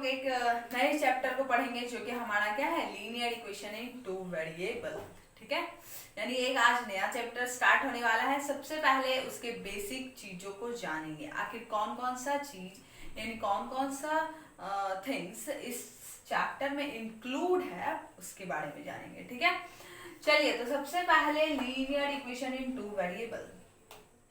लोग एक नए चैप्टर को पढ़ेंगे जो कि हमारा क्या है, linear equation in two variable. ठीक है, यानी एक आज नया चैप्टर स्टार्ट होने वाला है। सबसे पहले उसके बेसिक चीजों को जानेंगे, आखिर कौन कौन सा चीज यानी कौन कौन सा थिंग्स इस चैप्टर में इंक्लूड है उसके बारे में जानेंगे। ठीक है, चलिए तो सबसे पहले linear equation in two variable,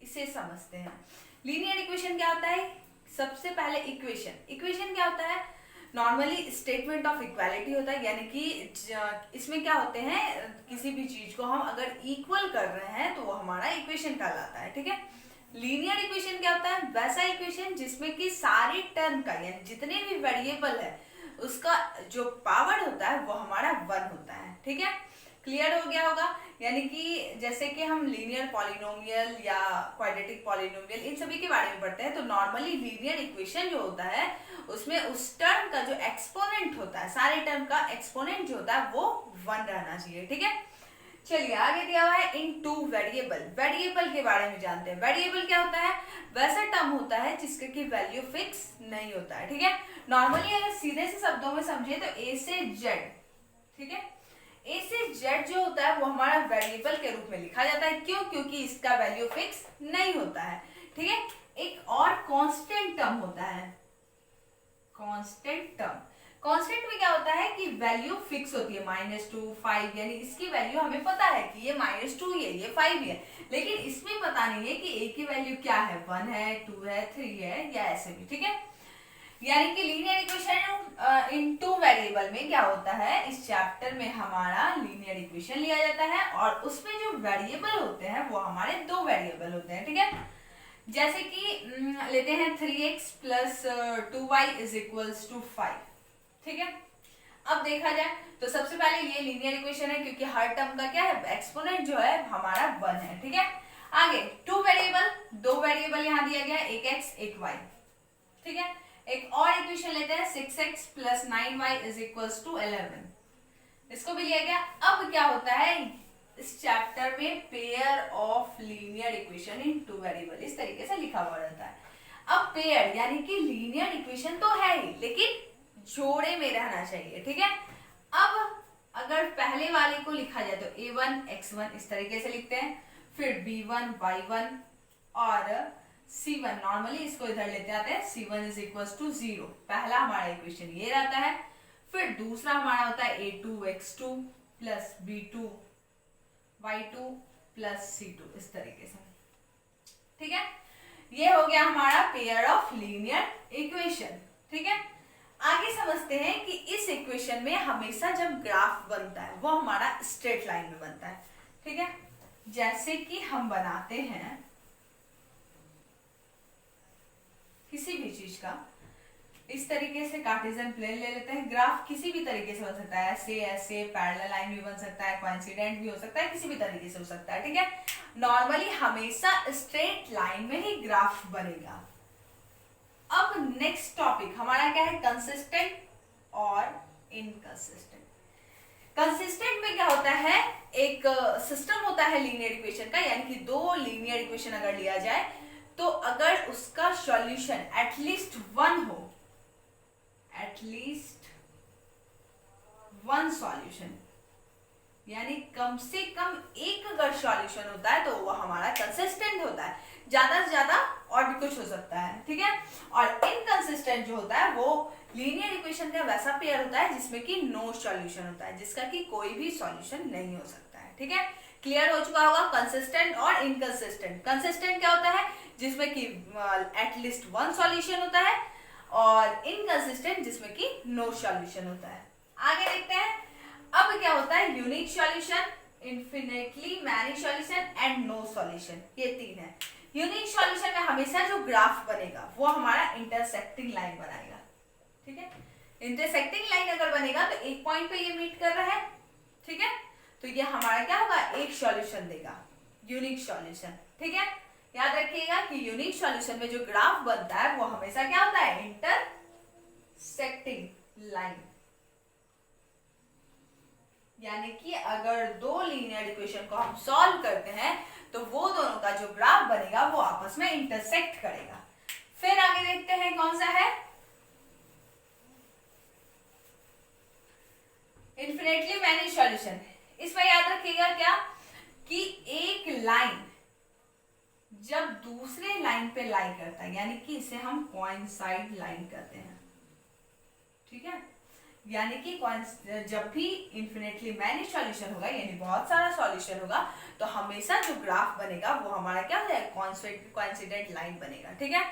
इसे समझते हैं। लीनियर इक्वेशन क्या होता है? सबसे पहले इक्वेशन क्या होता है? नॉर्मली स्टेटमेंट ऑफ इक्वालिटी होता है, यानी कि इसमें क्या होते हैं, किसी भी चीज को हम अगर इक्वल कर रहे हैं तो वो हमारा इक्वेशन कहलाता है। ठीक है, लीनियर इक्वेशन क्या होता है? वैसा इक्वेशन जिसमें कि सारे टर्म का यानी जितने भी वेरिएबल है उसका जो पावर होता है वो हमारा 1 होता है। ठीक है, क्लियर हो गया होगा। यानी कि जैसे कि हम लीनियर पॉलिनोमियल या क्वाड्रेटिक पॉलिनोमियल इन सभी के बारे में पढ़ते हैं, तो नॉर्मली लीनियर इक्वेशन जो होता है उसमें उस टर्म का जो एक्सपोनेंट होता है, सारे टर्म का एक्सपोनेंट जो होता है वो 1 रहना चाहिए। ठीक है, चलिए आगे दिया हुआ है इन टू वेरिएबल। वेरिएबल के बारे में जानते हैं। वेरिएबल क्या होता है? वैसा टर्म होता है जिसका की वैल्यू फिक्स नहीं होता है। ठीक है, नॉर्मली अगर सीधे से शब्दों में समझे तो ए से जेड, ठीक है, ए से जेड जो होता है वो हमारा वेरिएबल के रूप में लिखा जाता है। क्यों? क्योंकि इसका वैल्यू फिक्स नहीं होता है। ठीक है, एक और कांस्टेंट टर्म होता है, कांस्टेंट टर्म। कांस्टेंट में क्या होता है कि वैल्यू फिक्स होती है, -2, 5, यानी इसकी वैल्यू हमें पता है कि ये -2 है, ये 5 है, लेकिन इसमें पता नहीं है कि ए की वैल्यू क्या है, 1 है, 2 है, 3 है या ऐसे भी। ठीक है, यानी कि linear equation in two variable में क्या होता है, इस चैप्टर में हमारा लीनियर इक्वेशन लिया जाता है और उसमें जो वेरिएबल होते हैं वो हमारे 2 वेरिएबल होते हैं। ठीक है, जैसे कि लेते हैं 3x plus 2y is equals to 5। ठीक है, अब देखा जाए तो सबसे पहले ये लीनियर इक्वेशन है क्योंकि हर टर्म का क्या है, एक्सपोनेंट जो है हमारा 1 है। ठीक है, आगे 2 वेरिएबल यहाँ दिया गया है, एक x एक y। ठीक है, एक और इक्वेशन लेते हैं 6x plus 9y is equals to 11, इसको भी लिया गया। अब क्या होता है इस चैप्टर में, pair of linear equation in two variable इस तरीके से लिखा हुआ रहता है। अब पेयर यानी कि लीनियर इक्वेशन तो है ही लेकिन जोड़े में रहना चाहिए। ठीक है, अब अगर पहले वाले को लिखा जाए तो a1 x1 इस तरीके से लिखते हैं, फिर b1 y1 और c1, नॉर्मली इसको इधर लेते आते हैं, c1 इज इक्वल टू 0। पहला हमारा इक्वेशन ये रहता है। फिर दूसरा हमारा होता है a2 x2 plus b2 y2 plus c2 इस तरीके से। ठीक है, ये हो गया हमारा पेयर ऑफ लीनियर इक्वेशन। ठीक है, आगे समझते हैं कि इस इक्वेशन में हमेशा जब ग्राफ बनता है वो हमारा स्ट्रेट लाइन में बनता है। ठीक है, जैसे कि हम बनाते हैं किसी भी चीज का, इस तरीके से कार्टेशियन प्लेन ले लेते हैं, ग्राफ किसी भी तरीके से बन सकता है, ऐसे ऐसे पैरेलल लाइन भी बन सकता है, कोइंसिडेंट भी हो सकता है, किसी भी तरीके से हो सकता है। ठीक है, नॉर्मली हमेशा स्ट्रेट लाइन में ही ग्राफ बनेगा। अब नेक्स्ट टॉपिक हमारा क्या है, कंसिस्टेंट और इनकंसिस्टेंट। कंसिस्टेंट में क्या होता है, एक सिस्टम होता है लीनियर इक्वेशन का, यानी कि 2 लीनियर इक्वेशन अगर लिया जाए तो अगर उसका सॉल्यूशन एटलीस्ट 1 हो, एटलीस्ट 1 सॉल्यूशन, यानी कम से कम एक अगर सॉल्यूशन होता है तो वो हमारा कंसिस्टेंट होता है। ज्यादा से ज्यादा और भी कुछ हो सकता है। ठीक है, और इनकंसिस्टेंट जो होता है वो लीनियर इक्वेशन का वैसा पेयर होता है जिसमें कि नो सॉल्यूशन होता है, जिसका कि कोई भी सॉल्यूशन नहीं हो सकता है। ठीक है, क्लियर हो चुका होगा कंसिस्टेंट और इनकंसिस्टेंट। कंसिस्टेंट क्या होता है, जिसमें कि एटलीस्ट 1 सॉल्यूशन होता है, और इनकंसिस्टेंट जिसमें कि नो सॉल्यूशन होता है। आगे देखते हैं अब क्या होता है, unique solution, infinitely many solution and no solution, ये 3 है। यूनिक सॉल्यूशन में हमेशा जो ग्राफ बनेगा वो हमारा इंटरसेक्टिंग लाइन बनाएगा। ठीक है, इंटरसेक्टिंग लाइन अगर बनेगा तो एक पॉइंट पे ये मीट कर रहा है। ठीक है, तो ये हमारा क्या होगा, एक सॉल्यूशन देगा, यूनिक सॉल्यूशन। ठीक है, याद रखिएगा कि यूनिक सॉल्यूशन में जो ग्राफ बनता है वो हमेशा क्या होता है, इंटरसेक्टिंग लाइन। यानी कि अगर 2 लीनियर इक्वेशन को हम सॉल्व करते हैं तो वो दोनों का जो ग्राफ बनेगा वो आपस में इंटरसेक्ट करेगा। फिर आगे देखते हैं कौन सा है, इन्फिनेटली मैनी सॉल्यूशन, इसमें याद रखिएगा क्या कि एक लाइन जब दूसरे लाइन पे लाई करता है, यानी कि इसे हम कोइंसाइड लाइन कहते हैं, ठीक है। यानी कि जब भी इन्फिनेटली मैनी सॉल्यूशन होगा, यानी बहुत सारा सॉल्यूशन होगा, तो हमेशा जो ग्राफ बनेगा वो हमारा क्या हो जाएगा, कोइंसिडेंट लाइन बनेगा, ठीक है।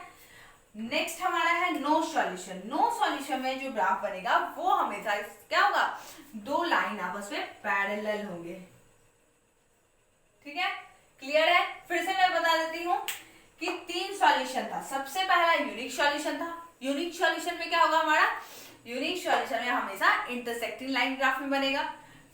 नेक्स्ट हमारा है नो सॉल्यूशन। नो सॉल्यूशन में जो ग्राफ बनेगा वो हमेशा क्या होगा, दो लाइन आपस में पैरेलल होंगे, ठीक है। क्लियर है? फिर से मैं बता देती हूँ कि 3 सॉल्यूशन था। सबसे पहला यूनिक सॉल्यूशन था। यूनिक सॉल्यूशन में क्या होगा हमारा, यूनिक सॉल्यूशन में हमेशा इंटरसेक्टिंग लाइन ग्राफ में बनेगा।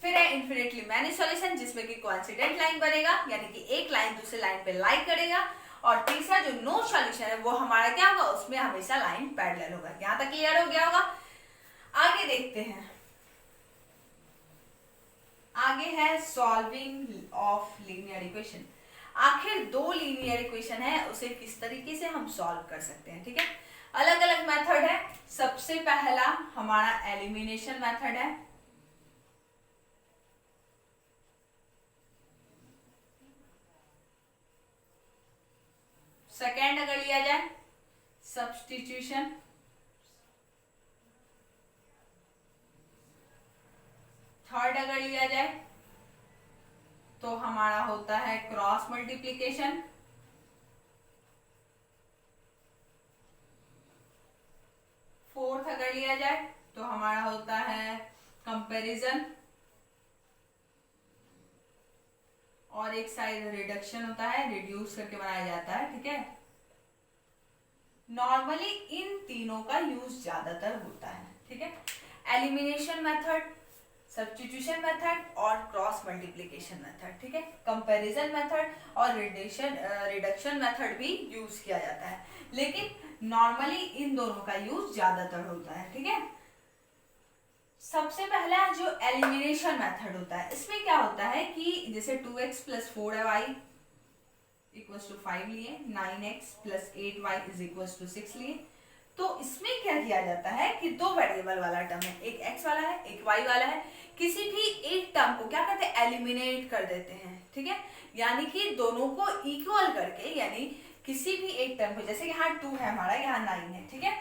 फिर है इन्फिनेटली मैनी सॉल्यूशन, जिसमें कि कोइंसिडेंट लाइन बनेगा, यानी कि एक लाइन दूसरे लाइन पे लाई करेगा। और तीसरा जो नो सॉल्यूशन है वो हमारा क्या होगा, उसमें हमेशा लाइन पैरेलल होगा। यहां तक क्लियर हो गया होगा। आगे देखते हैं, आगे है सॉल्विंग ऑफ लीनियर इक्वेशन। आखिर 2 लीनियर इक्वेशन है, उसे किस तरीके से हम सॉल्व कर सकते हैं, ठीक है। अलग अलग मेथड है। सबसे पहला हमारा एलिमिनेशन मेथड है। सेकेंड अगर लिया जाए सब्स्टिट्यूशन, थर्ड अगर लिया जाए तो हमारा होता है क्रॉस मल्टीप्लिकेशन, फोर्थ अगर लिया जाए तो हमारा होता है कंपैरिजन, और एक साइड रिडक्शन होता है, रिड्यूस करके बनाया जाता है, ठीक है। नॉर्मली इन तीनों का यूज ज्यादातर होता है, ठीक है। एलिमिनेशन मेथड, सब्स्टिट्यूशन मेथड और क्रॉस मल्टीप्लिकेशन मेथड, ठीक है। कंपैरिजन मेथड और रिडक्शन मेथड भी यूज किया जाता है, लेकिन नॉर्मली इन दोनों का यूज ज्यादातर होता है, ठीक है। सबसे पहला जो एलिमिनेशन मेथड होता है, इसमें क्या होता है कि जैसे 2x + 4y = 5 लिए, 9x + 8y = 6 लिए, तो इसमें क्या किया जाता है कि 2 वेरिएबल वाला टर्म है, एक x वाला है एक y वाला है, किसी भी एक टर्म को क्या करते हैं, एलिमिनेट कर देते हैं, ठीक है। यानी कि दोनों को इक्वल करके, यानी किसी भी एक टर्म को, जैसे यहाँ 2 है हमारा, यहाँ 9 है, ठीक है।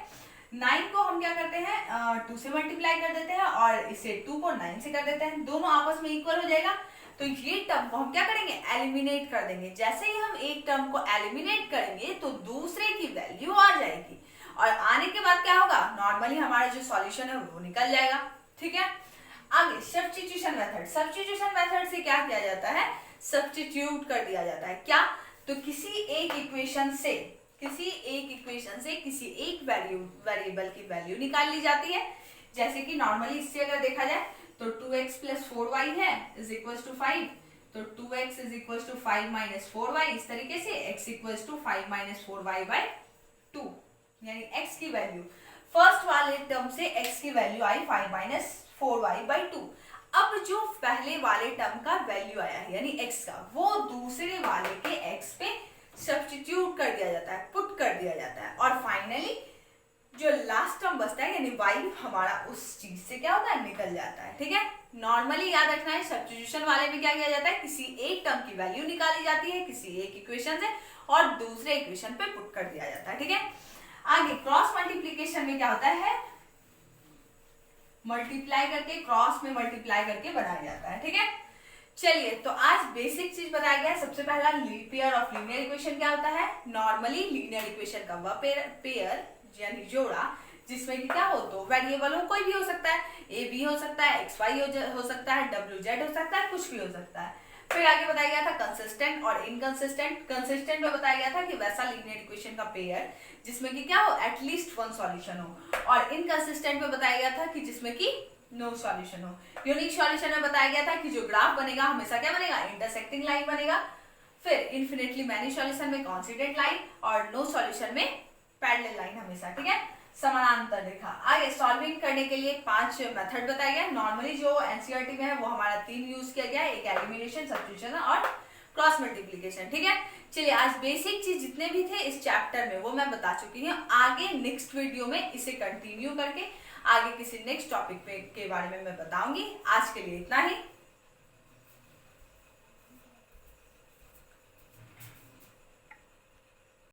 9 को हम क्या करते हैं 2 से मल्टीप्लाई कर देते हैं, और इसे 2 को 9 से कर देते हैं, दोनों आपस में इक्वल हो जाएगा। तो ये टर्म को हम क्या करेंगे, एलिमिनेट कर देंगे। जैसे ही हम एक टर्म को एलिमिनेट करेंगे तो दूसरे की वैल्यू आ जाएगी, और आने के बाद क्या होगा, नॉर्मली हमारा जो सॉल्यूशन है वो निकल जाएगा, ठीक है। आगे सब्स्टिट्यूशन मेथड। सब्स्टिट्यूशन मेथड से क्या किया जाता है, सब्स्टिट्यूट कर दिया जाता है। क्या, तो किसी एक इक्वेशन से किसी एक वेरिएबल की वैल्यू निकाल ली जाती है। जैसे कि नॉर्मली इससे अगर देखा जाए तो 2x + 4y है = 5, तो 2x = 5 - 4y, इस तरीके से x = 5 - 4y/2, यानी x की वैल्यू फर्स्ट वाले टर्म से x की वैल्यू आई 5 - 4y/2। अब जो पहले वाले टर्म का वैल्यू आया है यानी x का, वो दूसरे वाले के x पे सब्स्टिट्यूट कर दिया जाता है, पुट कर दिया जाता है, और फाइनली जो लास्ट टर्म बचता है यानी y हमारा उस चीज से क्या होता है, निकल जाता है, ठीक है। नॉर्मली याद रखना है, सब्स्टिट्यूशन वाले में क्या किया जाता है, किसी एक टर्म की वैल्यू निकाली जाती है किसी एक इक्वेशन से, और दूसरे इक्वेशन पे पुट कर दिया जाता है, ठीक है। आगे क्रॉस मल्टीप्लिकेशन में क्या होता है, मल्टीप्लाई करके, क्रॉस में मल्टीप्लाई करके बनाया जाता है, ठीक है। चलिए, तो आज बेसिक चीज बताया गया है। सबसे पहला पेयर ऑफ लीनियर इक्वेशन क्या होता है। नॉर्मली लीनियर इक्वेशन का वह पेयर यानी जोड़ा जिसमें कि क्या हो, दो वेरिएबल हो, कोई भी हो सकता है, ए बी हो सकता है, एक्स वाई हो सकता है, डब्ल्यू जेड हो सकता है, कुछ भी हो सकता है। फिर आगे बताया गया था कंसिस्टेंट और इनकंसिस्टेंट। कंसिस्टेंट में बताया गया था कि वैसा लीनियर इक्वेशन का पेयर जिसमें कि क्या हो, एटलीस्ट 1 सॉल्यूशन हो, और इनकंसिस्टेंट में बताया गया था कि जिसमें कि नो सॉल्यूशन हो। यूनिक सॉल्यूशन में बताया गया था कि जो ग्राफ बनेगा हमेशा क्या बनेगा, इंटरसेक्टिंग लाइन बनेगा। फिर इन्फिनिटली मैनी सॉल्यूशन में कॉन्सिडेंट लाइन, और नो सॉल्यूशन में पैरेलल लाइन हमेशा, ठीक है, समानांतर रेखा। आगे सॉल्विंग करने के लिए 5 मेथड बताया गया। नॉर्मली जो एनसीईआरटी में है वो हमारा 3 यूज किया गया है, एक एलिमिनेशन, सब्स्टिट्यूशन और क्रॉस मल्टीप्लिकेशन, ठीक है। चलिए, आज बेसिक चीज जितने भी थे इस चैप्टर में वो मैं बता चुकी हूँ। आगे नेक्स्ट वीडियो में इसे कंटिन्यू करके आगे किसी नेक्स्ट टॉपिक पे के बारे में मैं बताऊंगी। आज के लिए इतना ही।